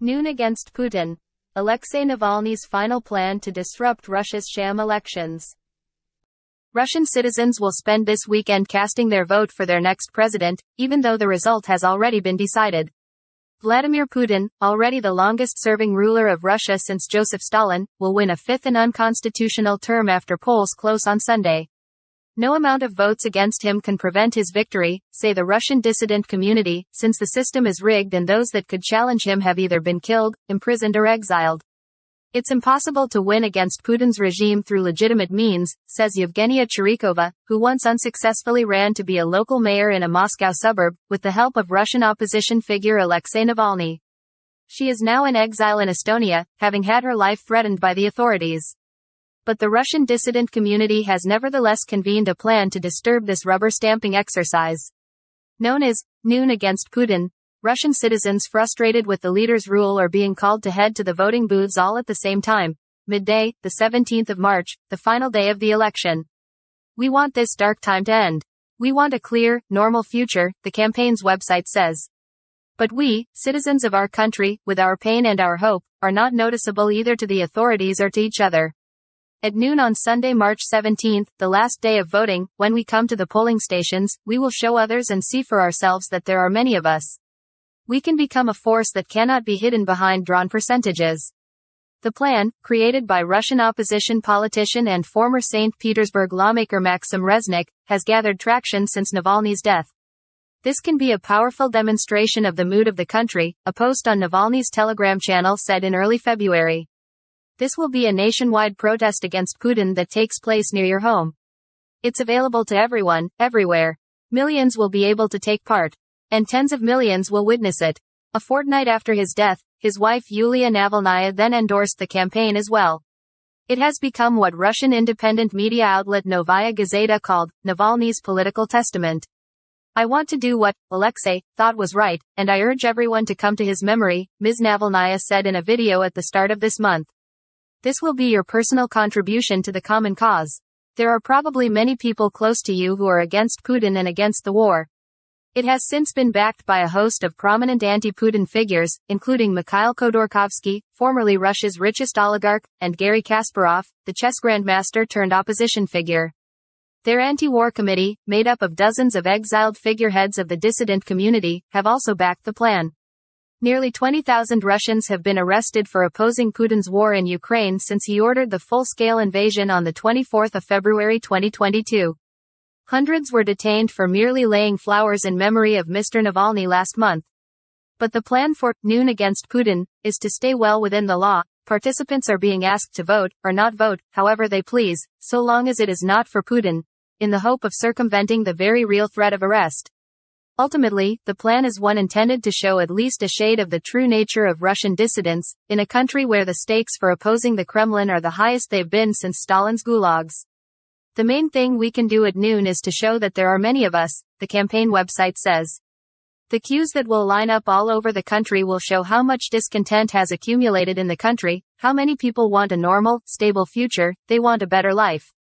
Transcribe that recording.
Noon against Putin. Alexei Navalny's final plan to disrupt Russia's sham elections. Russian citizens will spend this weekend casting their vote for their next president, even though the result has already been decided. Vladimir Putin, already the longest-serving ruler of Russia since Joseph Stalin, will win a fifth and unconstitutional term after polls close on Sunday. No amount of votes against him can prevent his victory, say the Russian dissident community, since the system is rigged and those that could challenge him have either been killed, imprisoned or exiled. It's impossible to win against Putin's regime through legitimate means, says Yevgenia Chirikova, who once unsuccessfully ran to be a local mayor in a Moscow suburb, with the help of Russian opposition figure Alexei Navalny. She is now in exile in Estonia, having had her life threatened by the authorities. But the Russian dissident community has nevertheless convened a plan to disturb this rubber-stamping exercise. Known as Noon against Putin, Russian citizens frustrated with the leader's rule are being called to head to the voting booths all at the same time, midday, the 17th of March, the final day of the election. We want this dark time to end. We want a clear, normal future, the campaign's website says. But we, citizens of our country, with our pain and our hope, are not noticeable either to the authorities or to each other. At noon on Sunday, March 17, the last day of voting, when we come to the polling stations, we will show others and see for ourselves that there are many of us. We can become a force that cannot be hidden behind drawn percentages. The plan, created by Russian opposition politician and former St. Petersburg lawmaker Maxim Reznik, has gathered traction since Navalny's death. This can be a powerful demonstration of the mood of the country, a post on Navalny's Telegram channel said in early February. This will be a nationwide protest against Putin that takes place near your home. It's available to everyone, everywhere. Millions will be able to take part. And tens of millions will witness it. A fortnight after his death, his wife Yulia Navalnaya then endorsed the campaign as well. It has become what Russian independent media outlet Novaya Gazeta called Navalny's political testament. I want to do what Alexei thought was right, and I urge everyone to come to his memory, Ms. Navalnaya said in a video at the start of this month. This will be your personal contribution to the common cause. There are probably many people close to you who are against Putin and against the war. It has since been backed by a host of prominent anti-Putin figures, including Mikhail Khodorkovsky, formerly Russia's richest oligarch, and Garry Kasparov, the chess grandmaster turned opposition figure. Their anti-war committee, made up of dozens of exiled figureheads of the dissident community, have also backed the plan. Nearly 20,000 Russians have been arrested for opposing Putin's war in Ukraine since he ordered the full-scale invasion on the 24th of February 2022. Hundreds were detained for merely laying flowers in memory of Mr. Navalny last month. But the plan for Noon against Putin is to stay well within the law. Participants are being asked to vote, or not vote, however they please, so long as it is not for Putin, in the hope of circumventing the very real threat of arrest. Ultimately, the plan is one intended to show at least a shade of the true nature of Russian dissidents, in a country where the stakes for opposing the Kremlin are the highest they've been since Stalin's gulags. The main thing we can do at noon is to show that there are many of us, the campaign website says. The queues that will line up all over the country will show how much discontent has accumulated in the country, how many people want a normal, stable future, they want a better life.